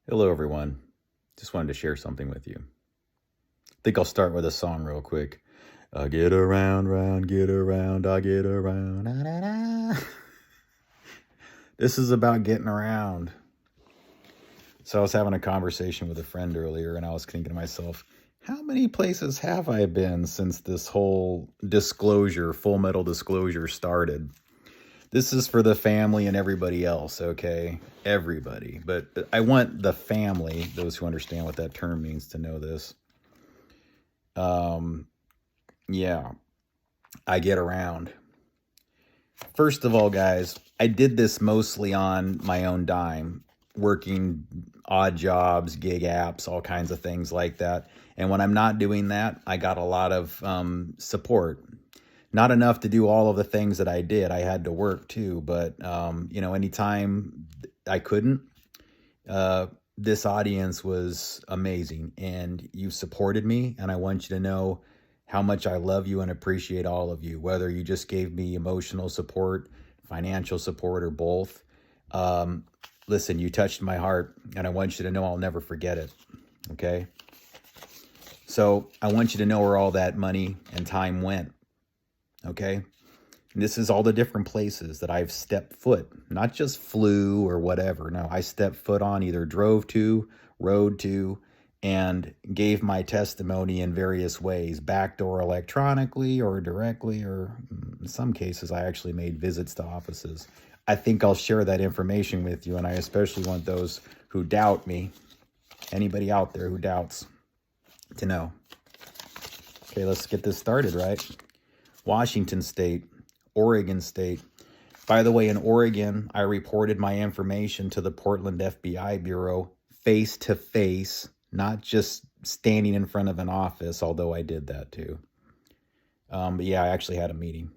Hello, everyone. Just wanted to share something with you. I think I'll start with a song real quick. I get around, get around, I get around. Na, na, na. This is about getting around. So I was having a conversation with a friend earlier, and I was thinking to myself, how many places have I been since this whole disclosure, full metal disclosure started? This is for the family and everybody else, okay? Everybody. But I want the family, those who understand what that term means, to know this. Yeah, I get around. First of all, guys, I did this mostly on my own dime, working odd jobs, gig apps, all kinds of things like that. And when I'm not doing that, I got a lot of support. Not enough to do all of the things that I did. I had to work too, but anytime I couldn't, this audience was amazing, and you supported me, and I want you to know how much I love you and appreciate all of you, whether you just gave me emotional support, financial support, or both. Listen, you touched my heart, and I want you to know I'll never forget it, okay? So I want you to know where all that money and time went. Okay. And this is all the different places that I've stepped foot, not just flew or whatever. No, I stepped foot on, either drove to, rode to, and gave my testimony in various ways, backdoor electronically or directly, or in some cases, I actually made visits to offices. I think I'll share that information with you, and I especially want those who doubt me, anybody out there who doubts, to know. Okay, let's get this started, right? Washington State, Oregon State. By the way, in Oregon, I reported my information to the Portland FBI Bureau face to face, not just standing in front of an office, although I did that too. But yeah, I actually had a meeting.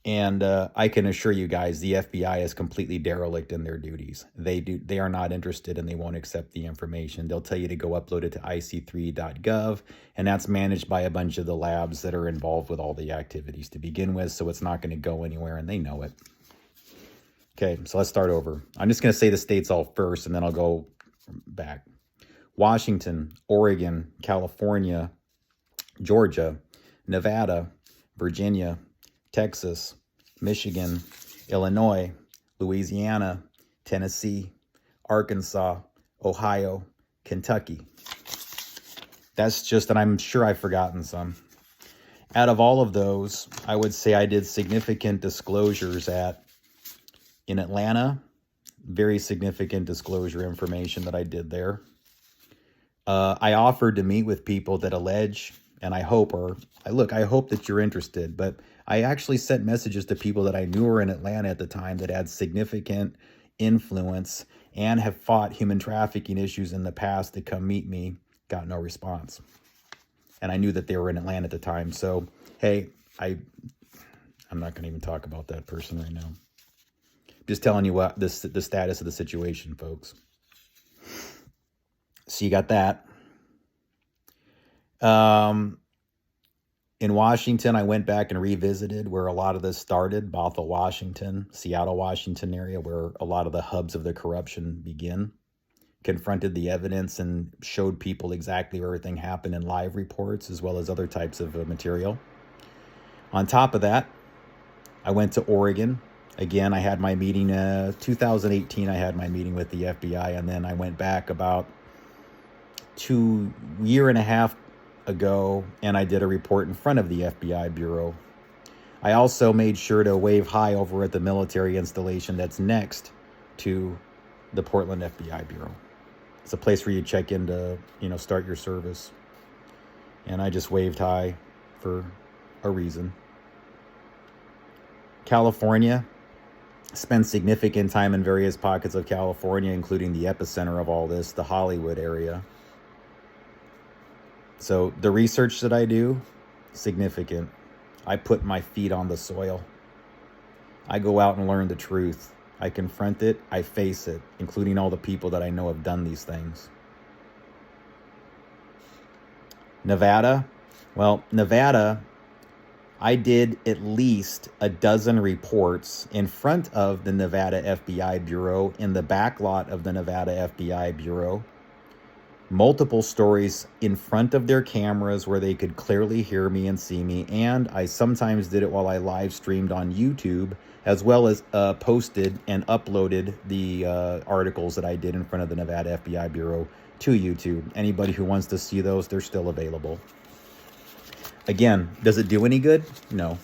And I can assure you guys, the FBI is completely derelict in their duties. They are not interested, and they won't accept the information. They'll tell you to go upload it to ic3.gov, and that's managed by a bunch of the labs that are involved with all the activities to begin with, so it's not going to go anywhere, and they know it. Okay, so let's start over. I'm just going to say the states all first, and then I'll go back. Washington, Oregon, California, Georgia, Nevada, Virginia, Texas, Michigan, Illinois, Louisiana, Tennessee, Arkansas, Ohio, Kentucky. That's just, and I'm sure I've forgotten some. Out of all of those, I would say I did significant disclosures in Atlanta. Very significant disclosure information that I did there. I offered to meet with people that allege, and I hope that you're interested, but I actually sent messages to people that I knew were in Atlanta at the time that had significant influence and have fought human trafficking issues in the past to come meet me. Got no response. And I knew that they were in Atlanta at the time. So, hey, I'm not going to even talk about that person right now. Just telling you what the status of the situation, folks. So you got that. In Washington, I went back and revisited where a lot of this started, Bothell, Washington, Seattle, Washington area, where a lot of the hubs of the corruption begin. Confronted the evidence and showed people exactly where everything happened in live reports, as well as other types of material. On top of that, I went to Oregon. Again, I had my meeting, 2018, I had my meeting with the FBI, and then I went back about 2 years and a half ago, and I did a report in front of the FBI Bureau. I also made sure to wave hi over at the military installation that's next to the Portland FBI Bureau. It's a place where you check in to, start your service. And I just waved hi for a reason. California, spent significant time in various pockets of California, including the epicenter of all this, the Hollywood area. So the research that I do, significant. I put my feet on the soil. I go out and learn the truth. I confront it. I face it, including all the people that I know have done these things. Nevada. Well, Nevada, I did at least a dozen reports in front of the Nevada FBI Bureau, in the back lot of the Nevada FBI Bureau. Multiple stories in front of their cameras where they could clearly hear me and see me. And I sometimes did it while I live streamed on YouTube, as well as posted and uploaded the articles that I did in front of the Nevada FBI Bureau to YouTube. Anybody who wants to see those, they're still available. Again, does it do any good? No.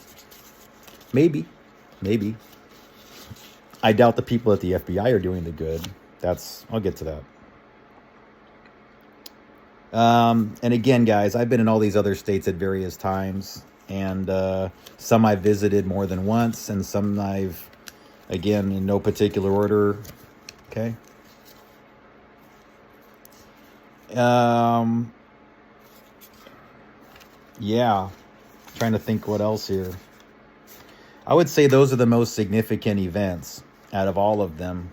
Maybe. I doubt the people at the FBI are doing the good. I'll get to that. And again, guys, I've been in all these other states at various times, and some I've visited more than once, and some I've, again, in no particular order. Okay. Yeah. Trying to think what else here. I would say those are the most significant events out of all of them.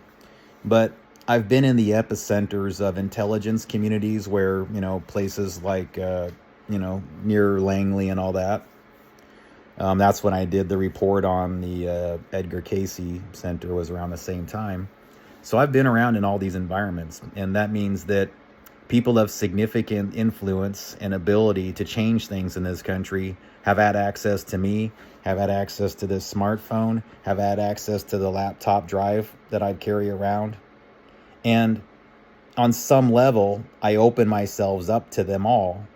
But I've been in the epicenters of intelligence communities where, places like, near Langley and all that. That's when I did the report on the Edgar Cayce Center, was around the same time. So I've been around in all these environments, and that means that people of significant influence and ability to change things in this country have had access to me, have had access to this smartphone, have had access to the laptop drive that I carry around. And on some level, I open myself up to them all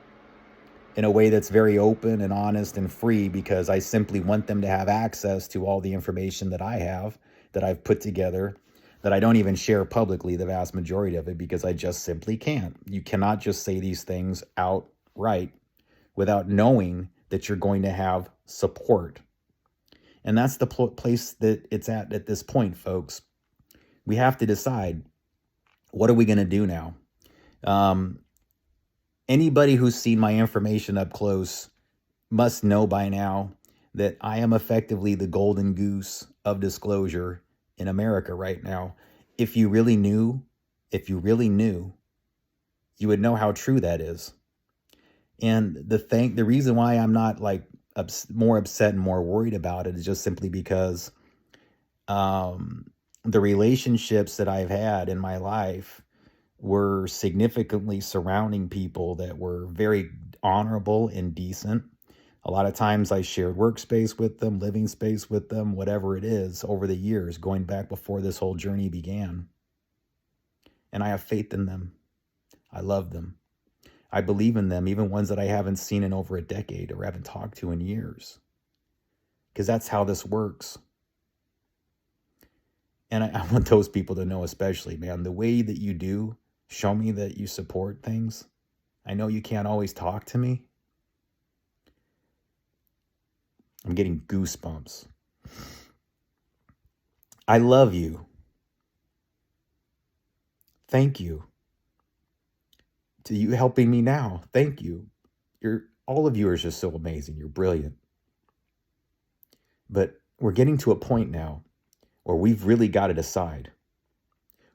in a way that's very open and honest and free, because I simply want them to have access to all the information that I have, that I've put together, that I don't even share publicly, the vast majority of it, because I just simply can't. You cannot just say these things outright without knowing that you're going to have support. And that's the place that it's at this point, folks. We have to decide, what are we going to do now? Anybody who's seen my information up close must know by now that I am effectively the golden goose of disclosure in America right now. If you really knew, you would know how true that is. And the reason why I'm not more upset and more worried about it is just simply because the relationships that I've had in my life were significantly surrounding people that were very honorable and decent. A lot of times I shared workspace with them, living space with them, whatever it is, over the years, going back before this whole journey began. And I have faith in them. I love them. I believe in them, even ones that I haven't seen in over a decade or haven't talked to in years. Because that's how this works. And I want those people to know, especially, man, the way that you do, show me that you support things. I know you can't always talk to me. I'm getting goosebumps. I love you. Thank you. To you helping me now. Thank you. All of you are just so amazing. You're brilliant. But we're getting to a point now where we've really got to decide,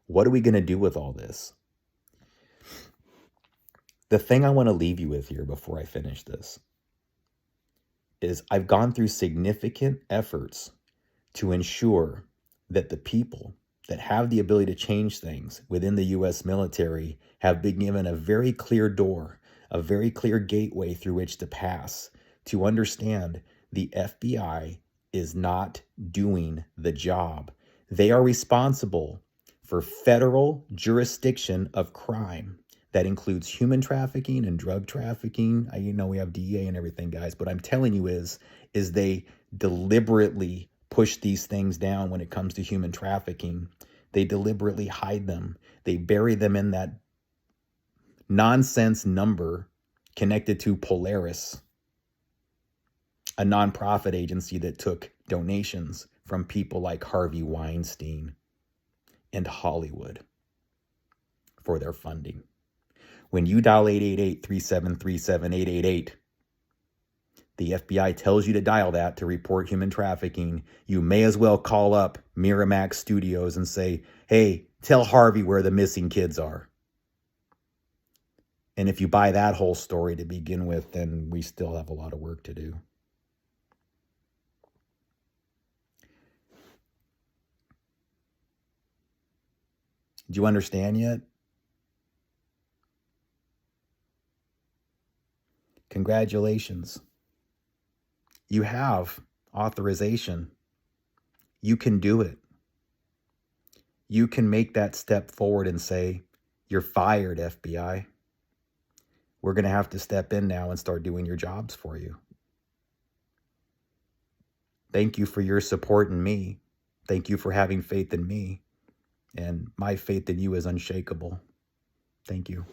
what are we going to do with all this? The thing I want to leave you with here before I finish this is I've gone through significant efforts to ensure that the people that have the ability to change things within the U.S. military have been given a very clear door, a very clear gateway through which to pass, to understand the FBI is not doing the job. They are responsible for federal jurisdiction of crime. That includes human trafficking and drug trafficking. We have DEA and everything, guys. But I'm telling you is they deliberately push these things down when it comes to human trafficking. They deliberately hide them. They bury them in that nonsense number connected to Polaris, a nonprofit agency that took donations from people like Harvey Weinstein and Hollywood for their funding. When you dial 888-373-7888, the FBI tells you to dial that to report human trafficking. You may as well call up Miramax Studios and say, hey, tell Harvey where the missing kids are. And if you buy that whole story to begin with, then we still have a lot of work to do. Do you understand yet? Congratulations. You have authorization. You can do it. You can make that step forward and say, you're fired, FBI. We're going to have to step in now and start doing your jobs for you. Thank you for your support in me. Thank you for having faith in me. And my faith in you is unshakable. Thank you.